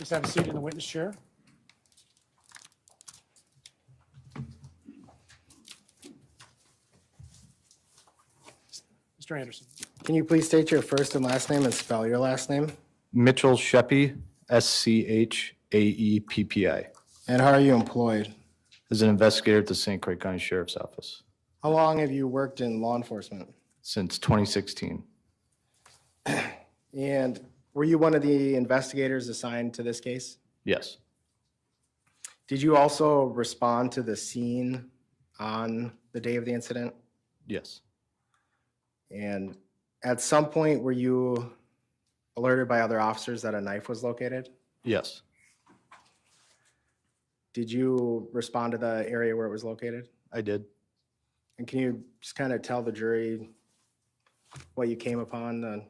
Please have a seat in the witness chair. Mr. Anderson. Can you please state your first and last name and spell your last name? Mitchell Sheppy, Scheappi. And how are you employed? As an investigator at the St. Croix County Sheriff's Office How long have you worked in law enforcement? since 2016. And were you one of the investigators assigned to this case? Yes, Did you also respond to the scene on the day of the incident? yes, And at some point, were you alerted by other officers that a knife was located? yes, Did you respond to the area where it was located? I did. And can you just kind of tell the jury what you came upon?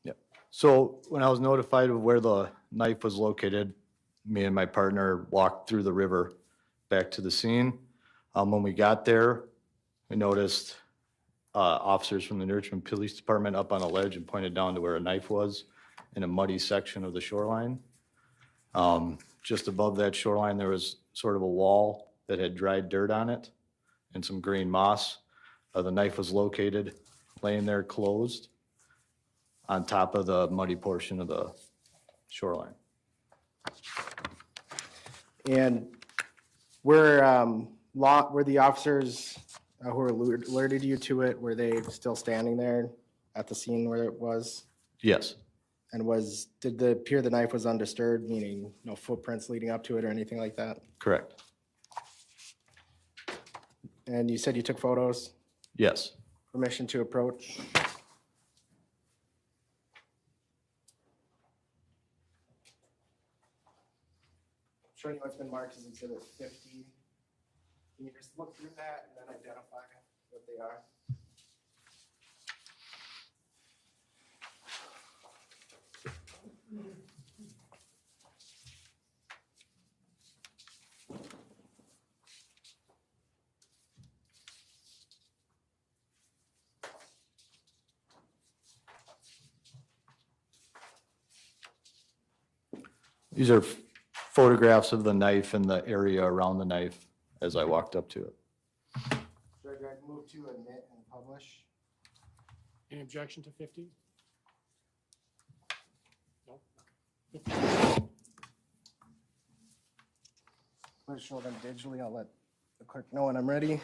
Yep. So when I was notified of where the knife was located, me and my partner walked through the river back to the scene. When we got there, we noticed officers from the Richmond Police Department up on a ledge and pointed down to where a knife was in a muddy section of the shoreline. Just above that shoreline, there was sort of a wall that had dried dirt on it and some green moss. The knife was located, laying there closed on top of the muddy portion of the shoreline. And were the officers who alerted you to it, were they still standing there at the scene where it was? Yes, And did it appear the knife was undisturbed, meaning no footprints leading up to it or anything like that? correct. And you said you took photos, Yes, permission to approach? Showing you what's been marked as exhibit 50. Can you just look through that and then identify what they are? these are photographs of the knife and the area around the knife as I walked up to it. Should I move to admit and publish? Any objection to 50? No? Let's show them digitally. I'll let the clerk know when I'm ready.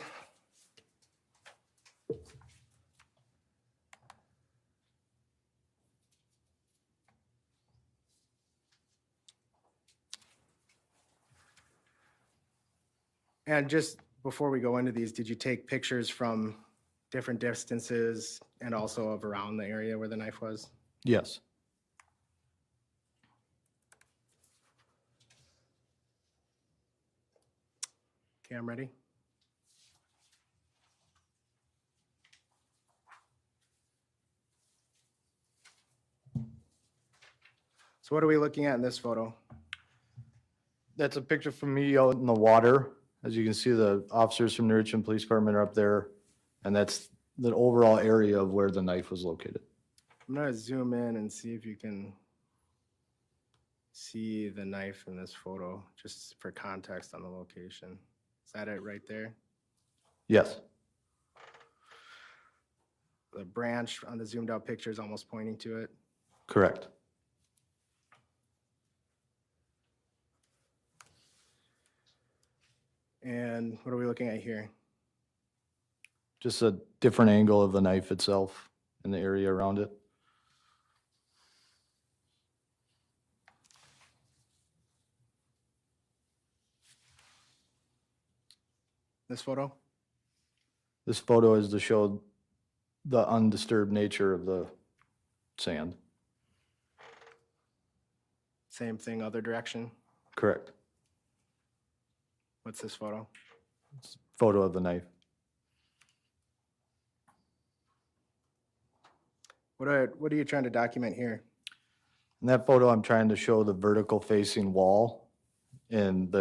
And just before we go into these, did you take pictures from different distances and also of around the area where the knife was? Yes, Okay, I'm ready. So what are we looking at in this photo? that's a picture from me out in the water. As you can see, the officers from the Richmond Police Department are up there, and that's the overall area of where the knife was located. I'm gonna zoom in and see if you can see the knife in this photo, just for context on the location. Is that it right there? Yes, The branch on the zoomed out picture is almost pointing to it. correct. And what are we looking at here? Just a different angle of the knife itself and the area around it. This photo? This photo is to show the undisturbed nature of the sand. Same thing, other direction. Correct. What's this photo? Photo of the knife. What are you trying to document here? In that photo, I'm trying to show the vertical facing wall and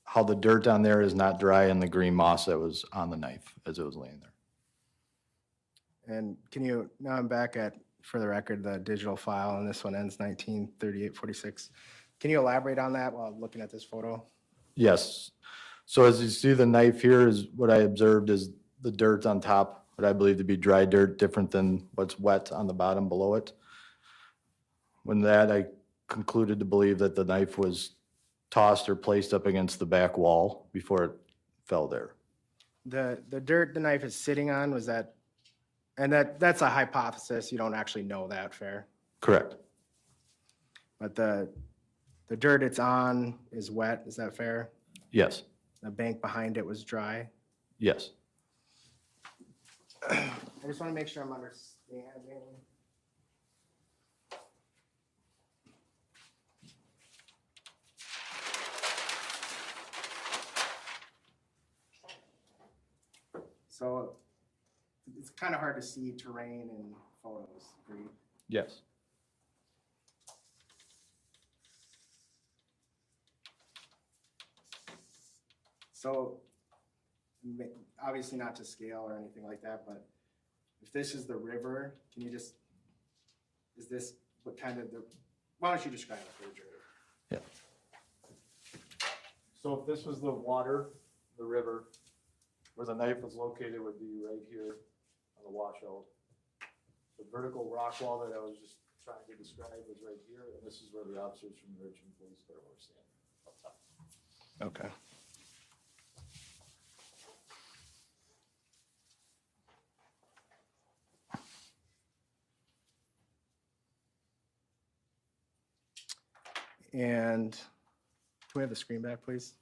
how the dirt on there is not dry and the green moss that was on the knife as it was laying there. And now I'm back at for the record, the digital file, and this one ends 1938-46. Can you elaborate on that while looking at this photo? Yes. So as you see, the knife here is what I observed is the dirt on top, what I believe to be dry dirt, different than what's wet on the bottom below it. When that, I concluded to believe that the knife was tossed or placed up against the back wall before it fell there. The dirt the knife is sitting on, was that, and that's a hypothesis, you don't actually know that, fair? Correct. But the dirt it's on is wet, is that fair? Yes. The bank behind it was dry? Yes. I just want to make sure I'm understanding. So it's kind of hard to see terrain in photos, agree? Yes. So obviously not to scale or anything like that, but if this is the river, can you just, is this what kind of the, why don't you describe it for the jury? Yeah. So if this was the water, the river, where the knife was located would be right here on the washout. The vertical rock wall that I was just trying to describe was right here, and this is where the officers from the Richmond Police Department were standing up top. Okay. And can we have the screen back, please?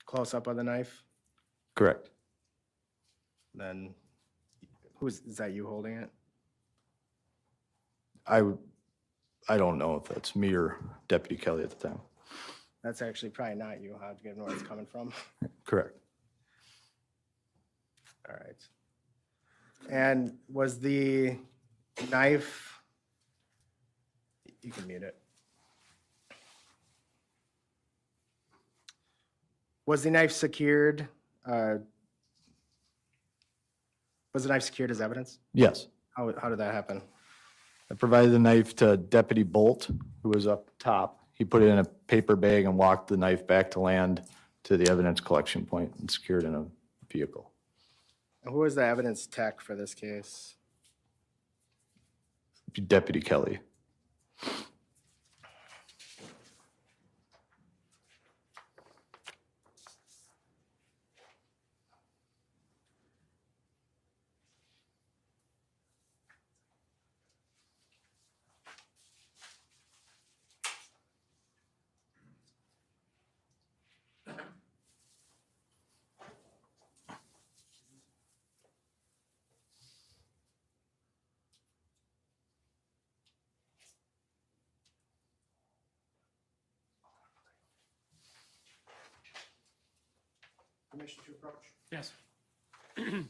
Close up on the knife, Correct. then is that you holding it? I don't know if that's me or Deputy Kelly at the time. That's actually probably not you, huh, given where it's coming from. Correct. All right. And was the knife, you can mute it. Was the knife secured? Was the knife secured as evidence? Yes. How did that happen? I provided the knife to Deputy Bolt, who was up top. He put it in a paper bag and walked the knife back to land to the evidence collection point and secured in a vehicle. And who was the evidence tech for this case? Deputy Kelly. Permission to approach? Yes. I'm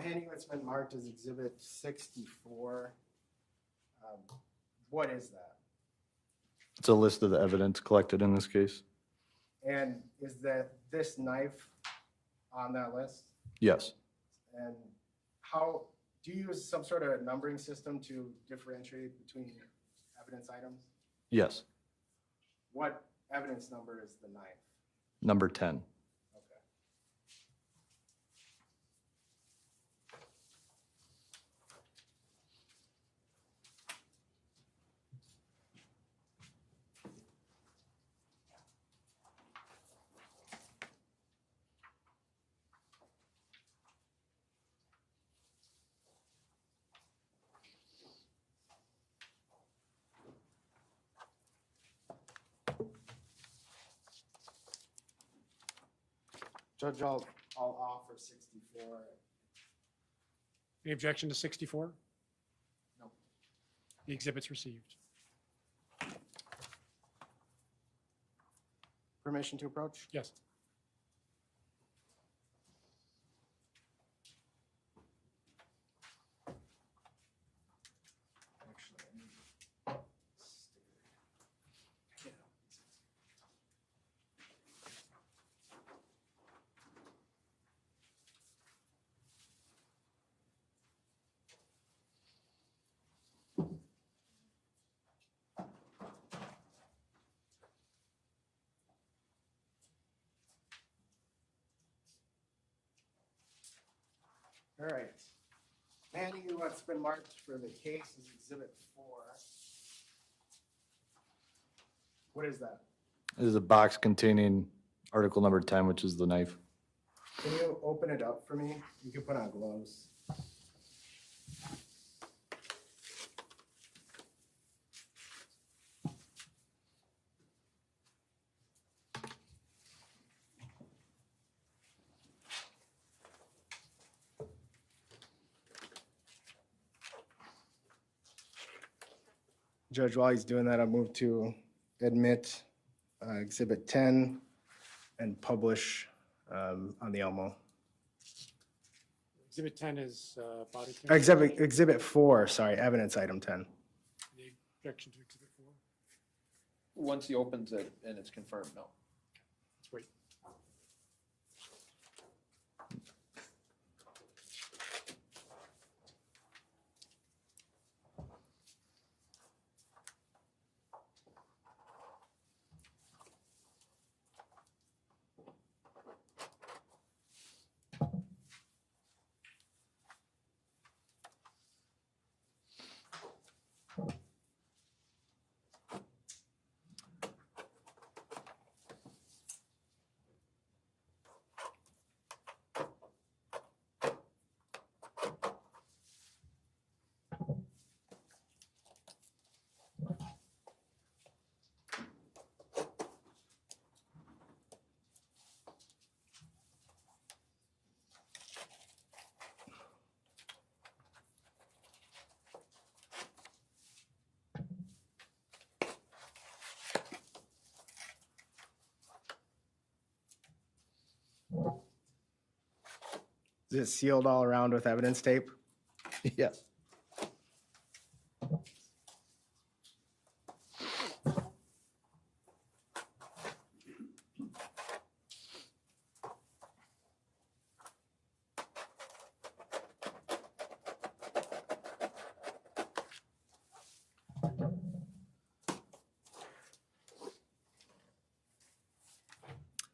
handing what's been marked as Exhibit 64. What is that? It's a list of the evidence collected in this case. And is that this knife on that list? Yes. And how, do you use some sort of numbering system to differentiate between evidence items? Yes. What evidence number is the knife? Number 10. Okay. Judge, I'll offer 64. Any objection to 64? No. The exhibit's received. Permission to approach? Yes. All right. Manny, what's been marked for the case is Exhibit 4. What is that? This is a box containing article number 10, which is the knife. Can you open it up for me? You can put on gloves. Judge, while he's doing that, I'll move to admit Exhibit 10 and publish on the Elmo. Exhibit 10 is body cam. Exhibit 4, sorry, evidence item 10. The objection to Exhibit 4. Once he opens it and it's confirmed, no. Let's wait. Is it sealed all around with evidence tape? Yes.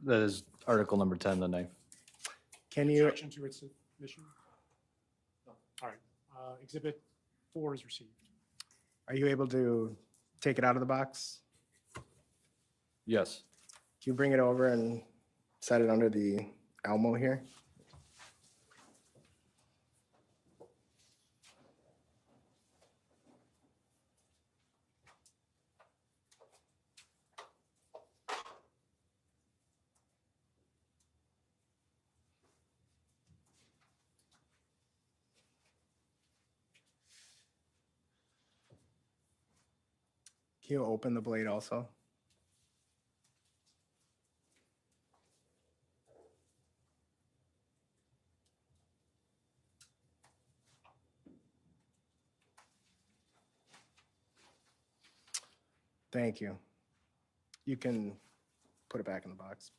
That is article number 10, the knife. Can you, Objection to its submission? No. All right. Exhibit 4 is received. are you able to take it out of the box? Yes. Can you bring it over and set it under the Elmo here? Can you open the blade also? Thank you. You can put it back in the box.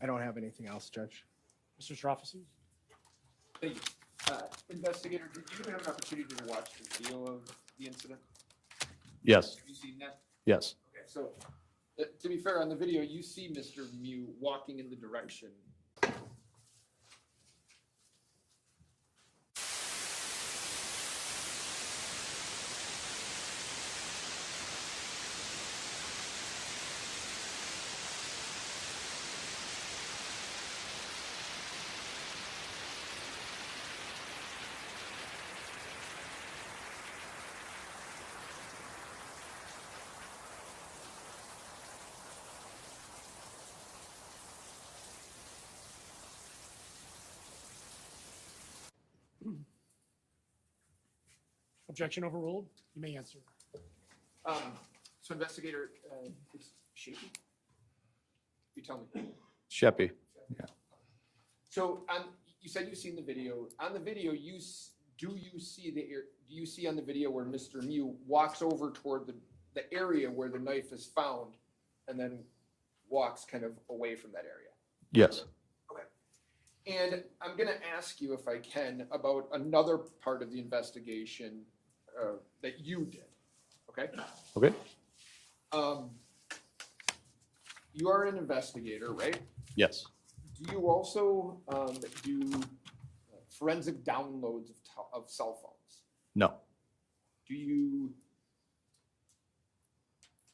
I don't have anything else, Judge. Mr. Strofficy? Thank you. Investigator, did you have an opportunity to watch the video of the incident? Yes. Have you seen that? Yes. Okay, so to be fair, on the video, you see Mr. Miu walking in the direction. Objection overruled. You may answer. So investigator, it's shaky? You tell me. Sheppy. So you said you've seen the video. On the video, do you see on the video where Mr. Miu walks over toward the area where the knife is found and then walks kind of away from that area. Yes. And I'm gonna ask you, if I can, about another part of the investigation that you did, okay? Okay. You are an investigator, right? Yes. Do you also do forensic downloads of cell phones? No. Do you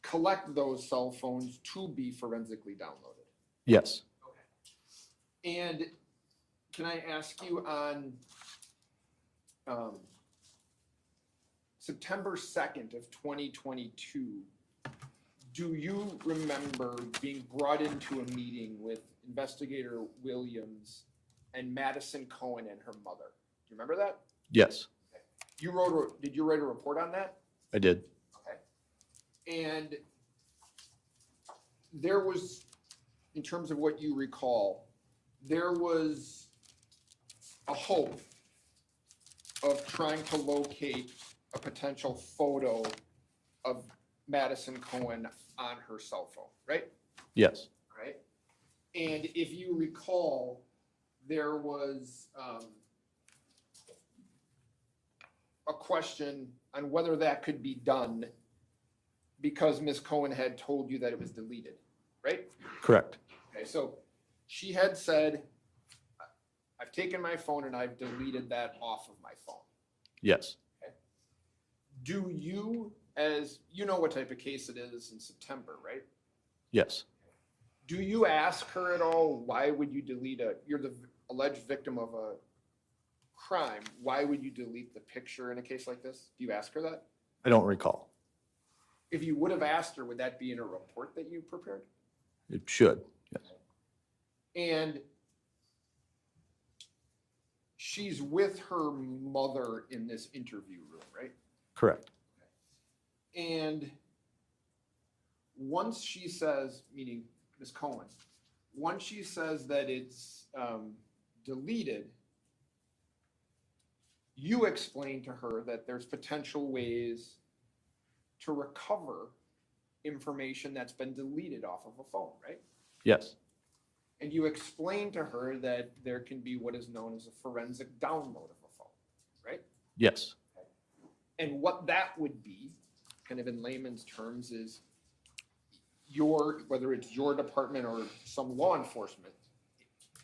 collect those cell phones to be forensically downloaded? Yes. Okay. And can I ask you on September 2nd of 2022, do you remember being brought into a meeting with Investigator Williams and Madison Cohen and her mother? Do you remember that? Yes, Did you write a report on that? I did. Okay. And there was, in terms of what you recall, there was a hope of trying to locate a potential photo of Madison Cohen on her cell phone, right? Yes. Right? And if you recall, there was a question on whether that could be done because Ms. Cohen had told you that it was deleted, right? Correct. Okay, so she had said, I've taken my phone and I've deleted that off of my phone. Yes. Do you, as you know what type of case it is in September, right? Yes. Do you ask her at all, why would you delete you're the alleged victim of a crime, why would you delete the picture in a case like this? Do you ask her that? I don't recall. If you would have asked her, would that be in a report that you prepared? It should. Yes. And she's with her mother in this interview room, right? Correct. And once she says, meaning Ms. Cohen, once she says that it's deleted, you explain to her that there's potential ways to recover information that's been deleted off of a phone, right? Yes. And you explain to her that there can be what is known as a forensic download of a phone, right? Yes. And what that would be, kind of in layman's terms, is whether it's your department or some law enforcement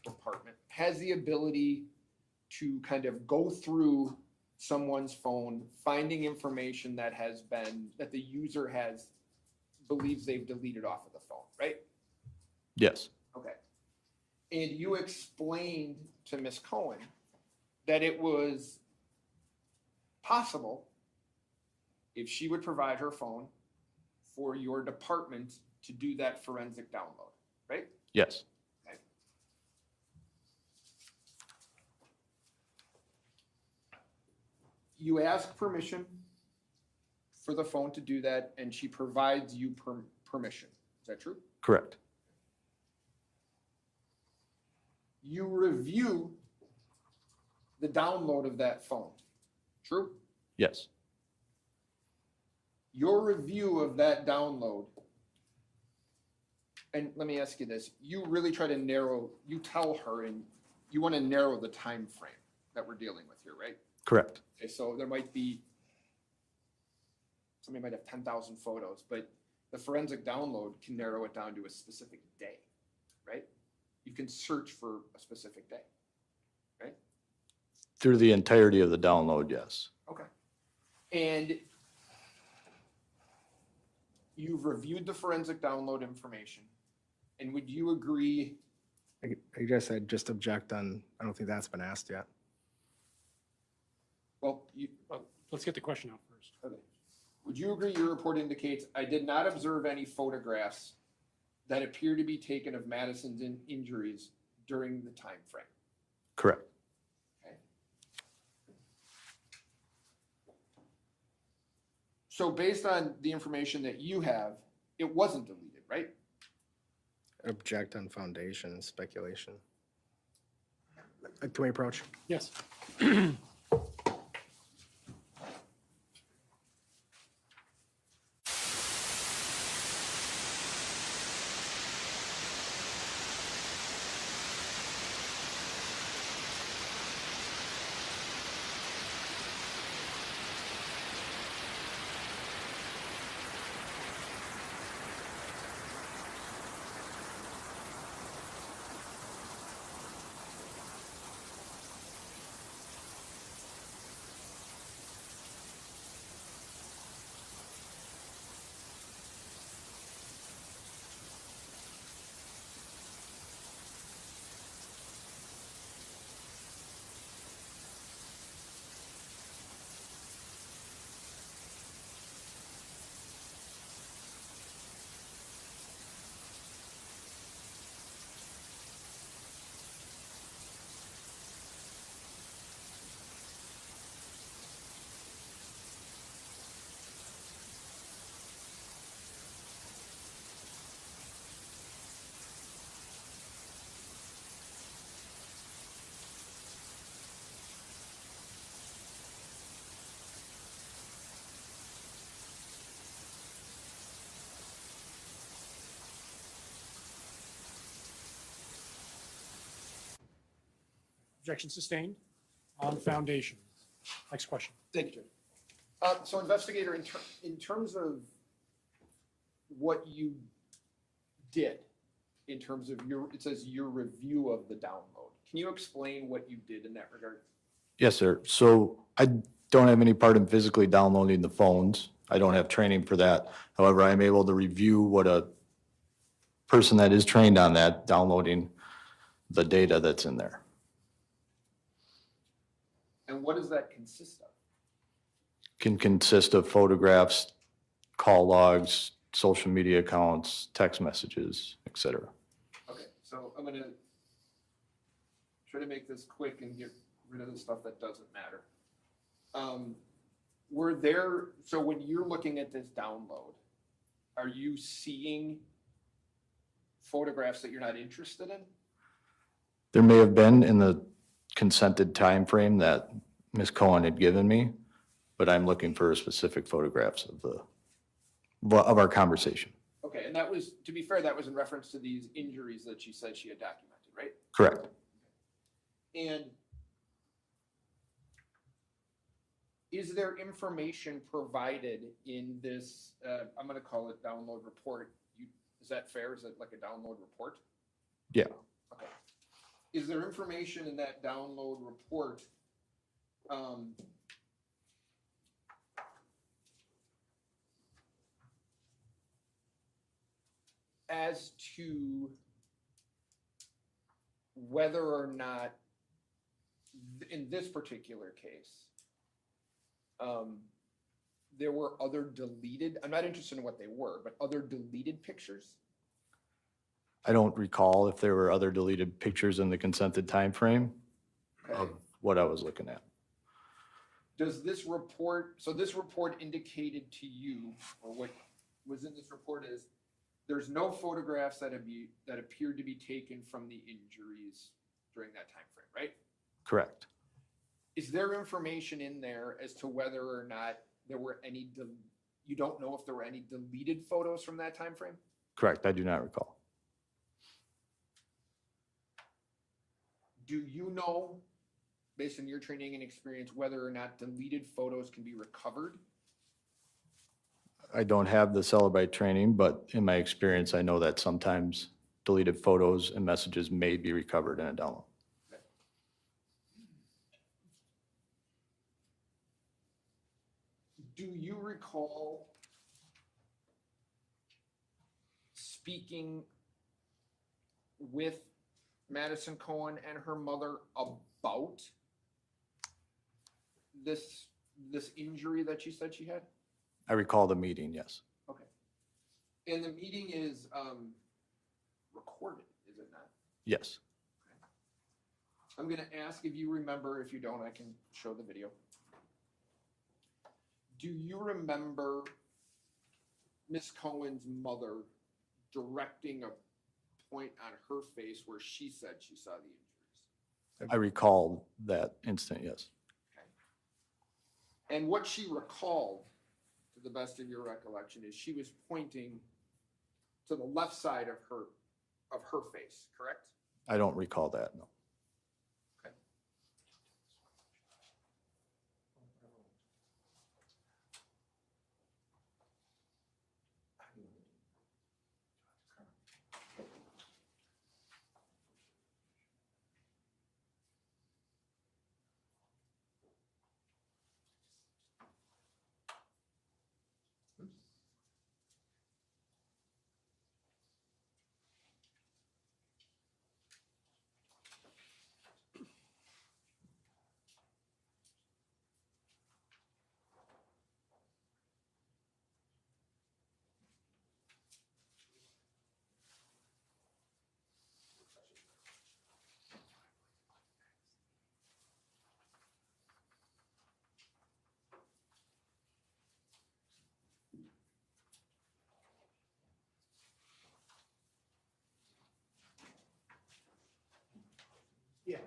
department, has the ability to kind of go through someone's phone, finding information that the user believes they've deleted off of the phone, right? Yes. Okay. And you explained to Ms. Cohen that it was possible, if she would provide her phone, for your department to do that forensic download, right? Yes. Okay. You ask permission for the phone to do that, and she provides you permission. Is that true? Correct. You review the download of that phone. True? Yes. Your review of that download, and let me ask you this, you really try to you tell her and you want to narrow the time frame that we're dealing with here, right? Correct. Okay, so there might be, somebody might have 10,000 photos, but the forensic download can narrow it down to a specific day, right? You can search for a specific day, right? Through the entirety of the download, yes. Okay. And you've reviewed the forensic download information, and would you agree? I guess I'd just object on, I don't think that's been asked yet. Well, Let's get the question out first. okay. Would you agree your report indicates, I did not observe any photographs that appear to be taken of Madison's injuries during the time frame? Correct. Okay. So based on the information that you have, it wasn't deleted, right? Object on foundation and speculation. Can we approach? Yes. Objection sustained. On foundation. Next question. Thank you, Judge. So investigator, in terms of what you did, in terms of it says your review of the download. Can you explain what you did in that regard? Yes, sir. So I don't have any part in physically downloading the phones. I don't have training for that. However, I'm able to review what a person that is trained on that downloading the data that's in there. And what does that consist of? Can consist of photographs, call logs, social media accounts, text messages, et cetera. Okay, so I'm gonna try to make this quick and get rid of the stuff that doesn't matter. So when you're looking at this download, are you seeing photographs that you're not interested in? There may have been in the consented time frame that Ms. Cohen had given me, but I'm looking for specific photographs of our conversation. Okay, and that was, to be fair, that was in reference to these injuries that she said she had documented, right? Correct. And is there information provided in this, I'm gonna call it download report? Is that fair? Is it like a download report? Yeah. Okay. Is there information in that download report as to whether or not, in this particular case, there were other deleted, I'm not interested in what they were, but other deleted pictures? I don't recall if there were other deleted pictures in the consented time frame Okay. of what I was looking at. Does this report, so this report indicated to you, or what was in this report is, there's no photographs that appeared to be taken from the injuries during that time frame, right? Correct. Is there information in there as to whether or not there were any, you don't know if there were any deleted photos from that time frame? Correct. I do not recall. Do you know, based on your training and experience, whether or not deleted photos can be recovered? I don't have the Celebrite training, but in my experience, I know that sometimes deleted photos and messages may be recovered in a download. Do you recall speaking with Madison Cohen and her mother about this injury that she said she had? I recall the meeting, yes. Okay. And the meeting is recorded, is it not? Yes. I'm gonna ask if you remember. If you don't, I can show the video. Do you remember Miss Cohen's mother directing a point on her face where she said she saw the injuries? I recall that instant, yes. And what she recalled, to the best of your recollection, is she was pointing to the left side of her face, correct? I don't recall that, no. Yeah.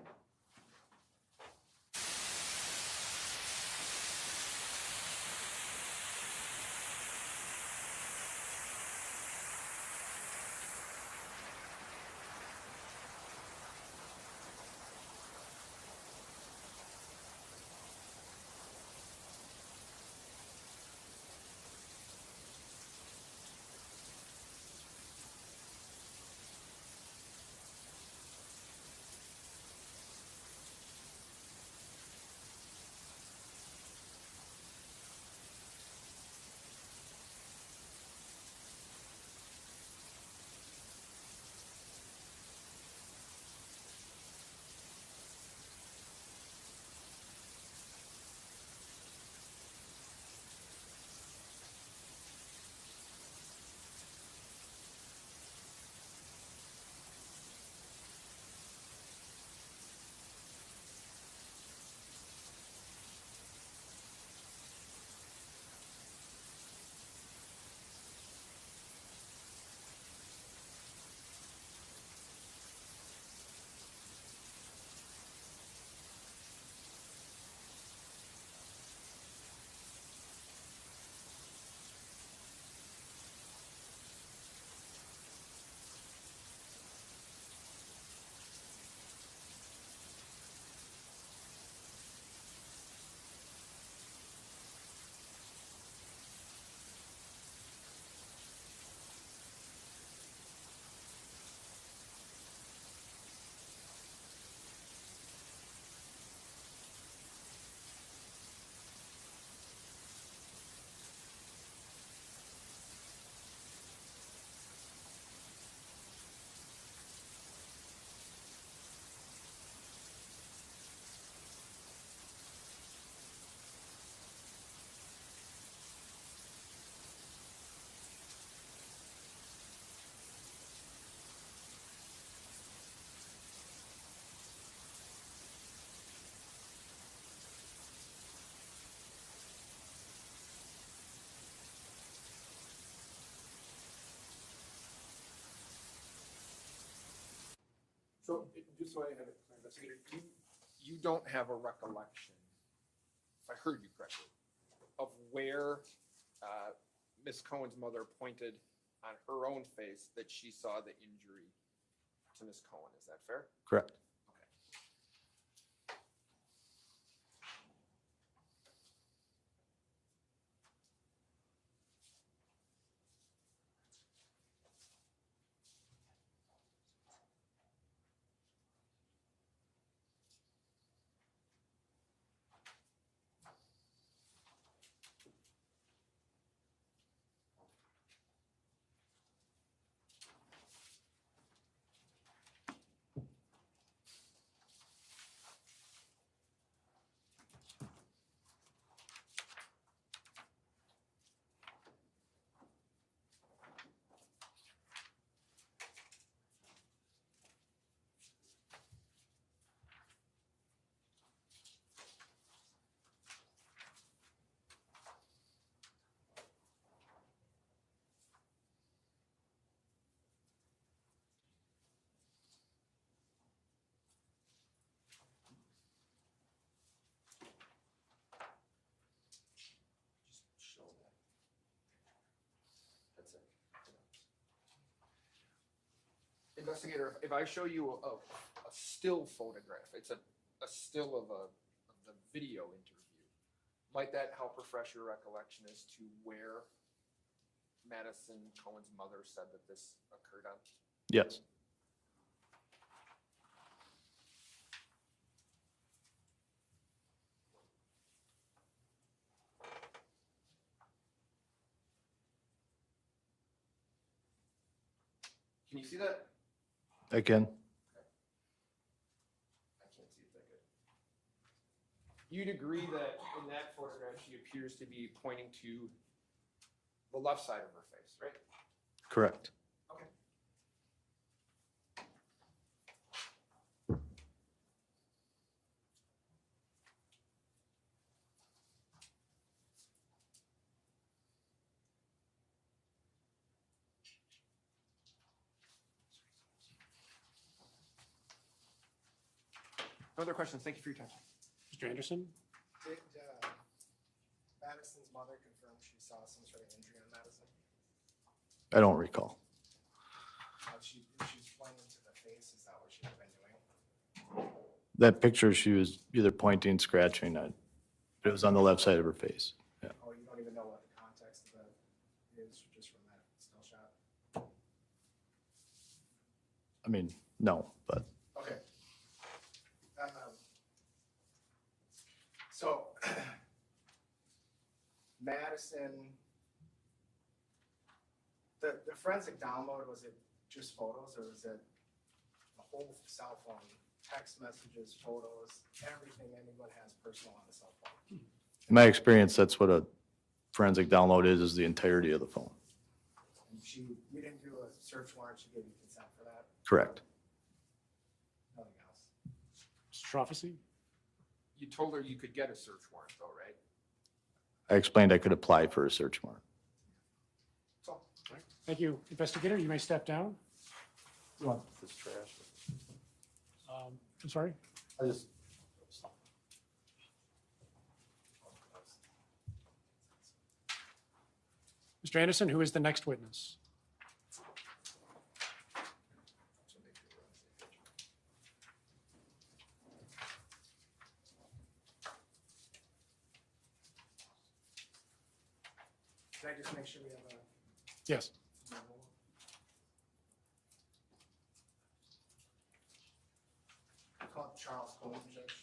So, just so I have it, investigator, You don't have a recollection, if I heard you correctly, of where Ms. Cohen's mother pointed on her own face that she saw the injury to Ms. Cohen. Is that fair? Correct. Just show that. That's it. Investigator, if I show you a still photograph, it's a still of the video interview, might that help refresh your recollection as to where Madison Cohen's mother said that this occurred on? Yes. Can you see that? Again, I can't see it that good. You'd agree that in that photograph, she appears to be pointing to the left side of her face, right? correct. Okay. No other questions. Thank you for your time. Mr. Anderson? Did Madison's mother confirm she saw some sort of injury on Madison? I don't recall. If she's pointing to the face, is that what she's been doing? That picture, she was either pointing, scratching, it was on the left side of her face. Oh, you don't even know what the context of that is, just from that still shot? I mean, no, but Okay. So, Madison, the forensic download, was it just photos, or was it a whole cell phone, text messages, photos, everything anyone has personal on a cell phone? in my experience, that's what a forensic download is the entirety of the phone. And you didn't do a search warrant, she gave you consent for that, Correct. nothing else? Mr. Troffesi? You told her you could get a search warrant though, right? I explained I could apply for a search warrant. That's all. All right. Thank you. Investigator, you may step down. This trash. I'm sorry? I just. Mr. Anderson, who is the next witness? Can I just make sure we have a? Yes. Call Charles Holmes, Judge.